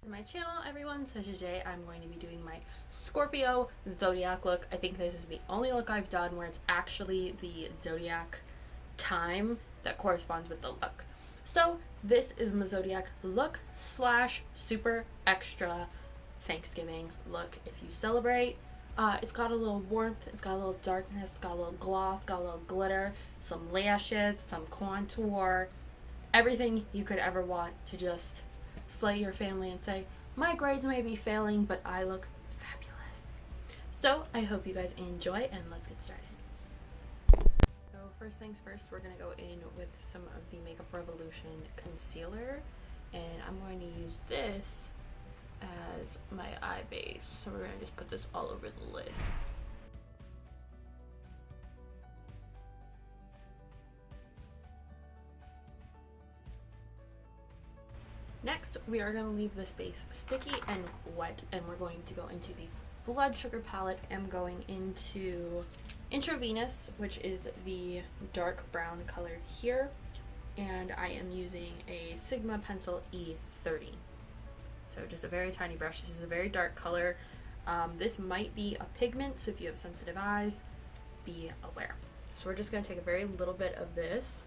To my channel, everyone. So today I'm going to be doing my Scorpio zodiac look. I think this is the only look I've done where it's actually the zodiac time that corresponds with the look. So this is my zodiac look slash super extra Thanksgiving look if you celebrate. It's got a little warmth, it's got a little darkness, it's got a little gloss, got a little glitter, some lashes, some contour, everything you could ever want to just slay your family and say, my grades may be failing, but I look fabulous. So I hope you guys enjoy, and let's get started. So first things first, we're going to go in with some of the Makeup Revolution concealer, and I'm going to use this as my eye base. So we're going to just put this all over the lid. Next, we are going to leave this base sticky and wet, and we're going to go into the Blood Sugar palette. I'm going into Intravenous, which is the dark brown color here, and I am using a Sigma Pencil E30. So just a very tiny brush. This is a very dark color. This might be a pigment, so if you have sensitive eyes, be aware. So we're just going to take a very little bit of this,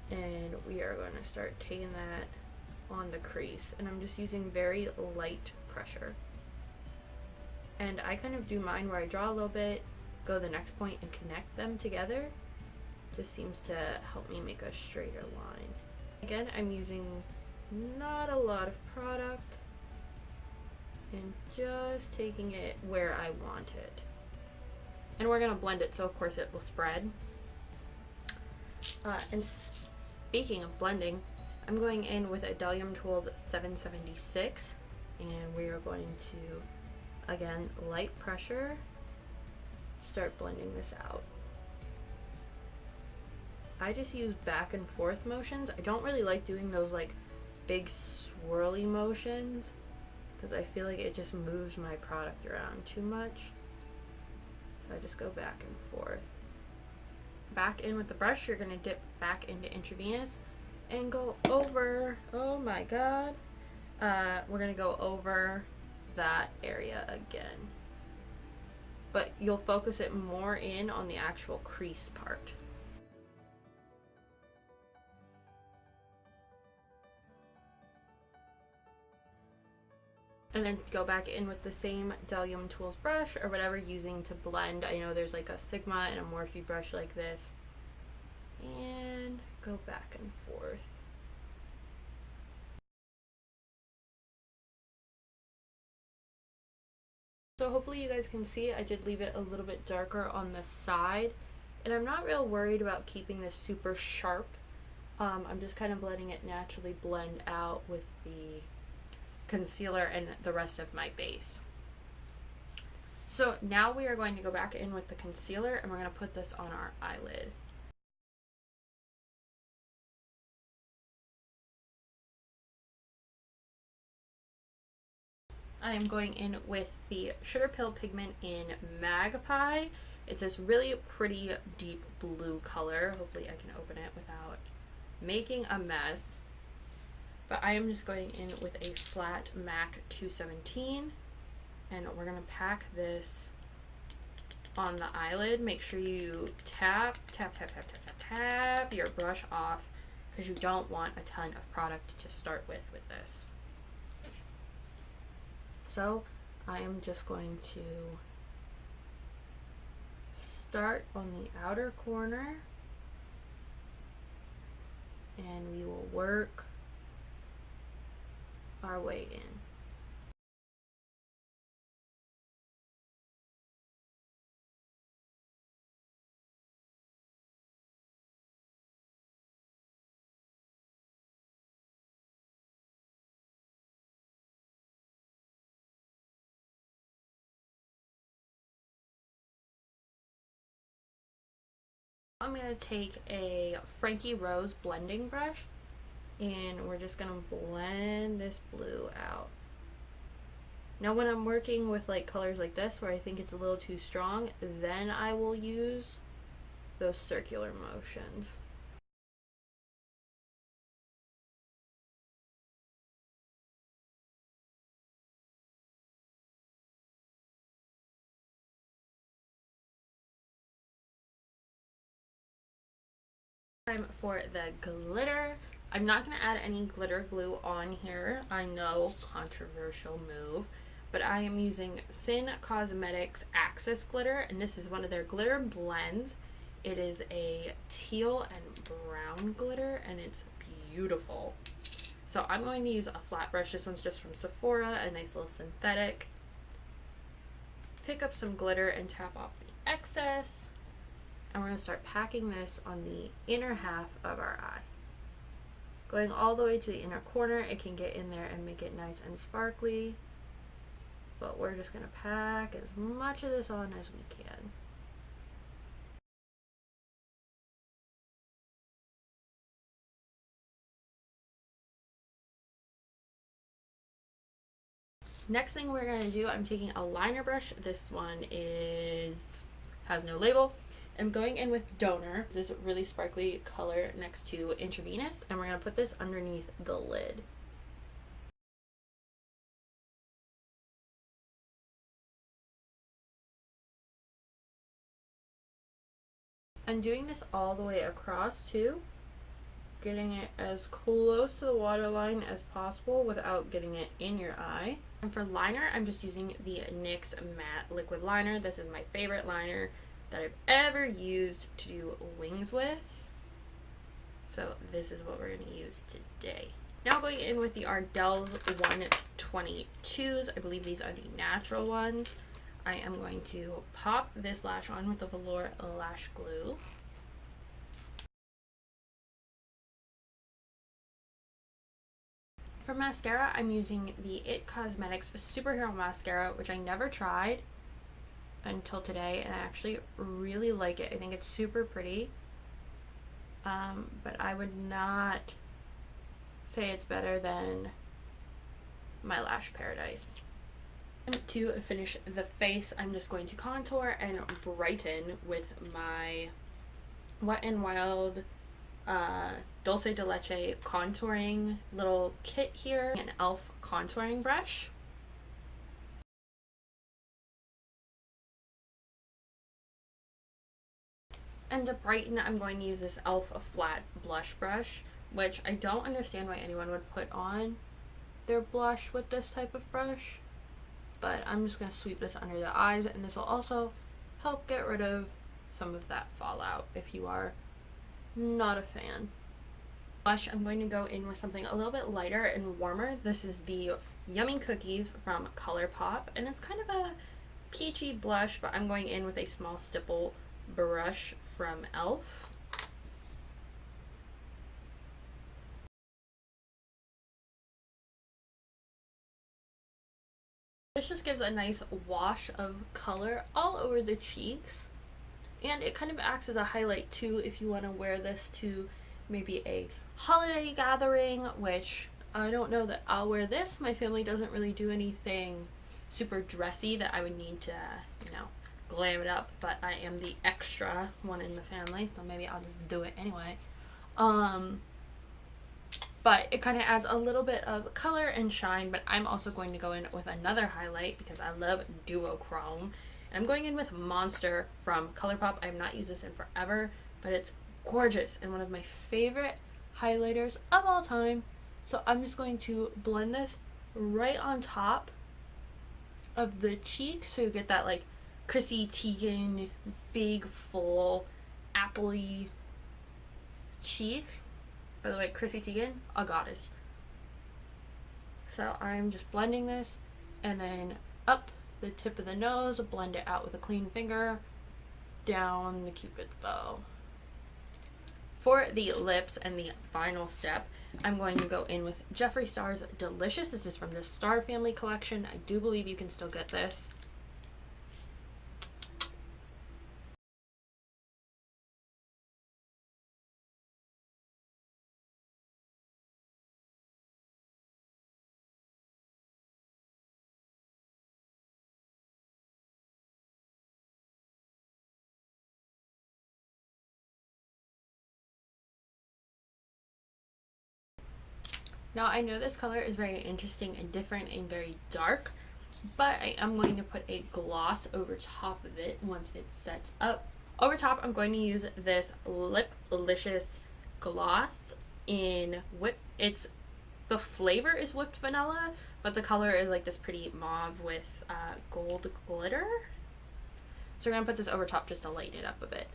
and we are going to start taking that on the crease, and I'm just using very light pressure. And I kind of do mine where I draw a little bit, go to the next point, and connect them together. This seems to help me make a straighter line. Again, I'm using not a lot of product and just taking it where I want it. And we're going to blend it, so of course it will spread. And speaking of blending, I'm going in with Idelium Tools 776, and we are going to, again, light pressure, start blending this out. I just use back and forth motions. I don't really like doing those like big swirly motions because I feel like it just moves my product around too much. So I just go back and forth. Back in with the brush, you're going to dip back into Intravenous and go over, oh my god, we're going to go over that area again. But you'll focus it more in on the actual crease part. And then go back in with the same Idelium Tools brush or whatever you're using to blend. I know there's like a Sigma and a Morphe brush like this. And go back and forth. So hopefully you guys can see I did leave it a little bit darker on the side, and I'm not real worried about keeping this super sharp. I'm just kind of letting it naturally blend out with the concealer and the rest of my base. So now we are going to go back in with the concealer, and we're going to put this on our eyelid. I am going in with the Sugarpill pigment in Magpie. It's this really pretty deep blue color. Hopefully I can open it without making a mess. But I am just going in with a flat MAC 217, and we're going to pack this on the eyelid. Make sure you tap your brush off, because you don't want a ton of product to start with this. So I am just going to start on the outer corner, and we will work our way in. I'm going to take a Frankie Rose blending brush, and we're just going to blend this blue out. Now when I'm working with like colors like this where I think it's a little too strong, then I will use those circular motions. Time for the glitter. I'm not going to add any glitter glue on here. I know, controversial move. But I am using Sin Cosmetics Access Glitter, and this is one of their glitter blends. It is a teal and brown glitter, and it's beautiful. So I'm going to use a flat brush. This one's just from Sephora, a nice little synthetic. Pick up some glitter and tap off the excess. And we're going to start packing this on the inner half of our eye. Going all the way to the inner corner, it can get in there and make it nice and sparkly. But we're just going to pack as much of this on as we can. Next thing we're going to do, I'm taking a liner brush. This one has no label. I'm going in with Donor, this really sparkly color next to Intravenous, and we're going to put this underneath the lid. I'm doing this all the way across too, getting it as close to the waterline as possible without getting it in your eye. And for liner, I'm just using the NYX Matte Liquid Liner. This is my favorite liner that I've ever used to do wings with. So this is what we're going to use today. Now going in with the Ardell's 122s. I believe these are the natural ones. I am going to pop this lash on with the Velour Lash Glue. For mascara, I'm using the IT Cosmetics Superhero Mascara, which I never tried until today, and I actually really like it. I think it's super pretty, but I would not say it's better than my Lash Paradise. And to finish the face, I'm just going to contour and brighten with my Wet n Wild Dulce de Leche contouring little kit here, an e.l.f. contouring brush. And to brighten, I'm going to use this e.l.f. flat blush brush, which I don't understand why anyone would put on their blush with this type of brush, but I'm just going to sweep this under the eyes, and this will also help get rid of some of that fallout if you are not a fan. Blush, I'm going to go in with something a little bit lighter and warmer. This is the Yummy Cookies from ColourPop, and it's kind of a peachy blush, but I'm going in with a small stipple brush from e.l.f. This just gives a nice wash of color all over the cheeks, and it kind of acts as a highlight too if you want to wear this to maybe a holiday gathering, which I don't know that I'll wear this. My family doesn't really do anything super dressy that I would need to, glam it up, but I am the extra one in the family, so maybe I'll just do it anyway. But it kind of adds a little bit of color and shine, but I'm also going to go in with another highlight because I love duochrome. And I'm going in with Monster from ColourPop. I have not used this in forever, but it's gorgeous and one of my favorite highlighters of all time. So I'm just going to blend this right on top of the cheek so you get that like Chrissy Teigen big full appley cheek. By the way, Chrissy Teigen, a goddess. So I'm just blending this and then up the tip of the nose, blend it out with a clean finger, down the cupid's bow. For the lips and the final step, I'm going to go in with Jeffree Star's Delicious. This is from the Star Family collection. I do believe you can still get this. Now I know this color is very interesting and different and very dark, but I am going to put a gloss over top of it once it sets up. Over top, I'm going to use this Lip-Licious gloss in the flavor is whipped vanilla, but the color is like this pretty mauve with gold glitter. So we're gonna put this over top just to lighten it up a bit.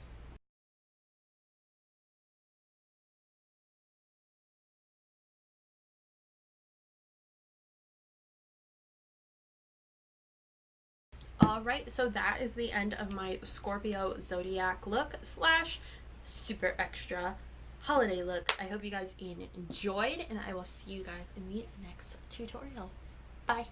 Alright, so that is the end of my Scorpio Zodiac look slash super extra holiday look. I hope you guys enjoyed, and I will see you guys in the next tutorial. Bye!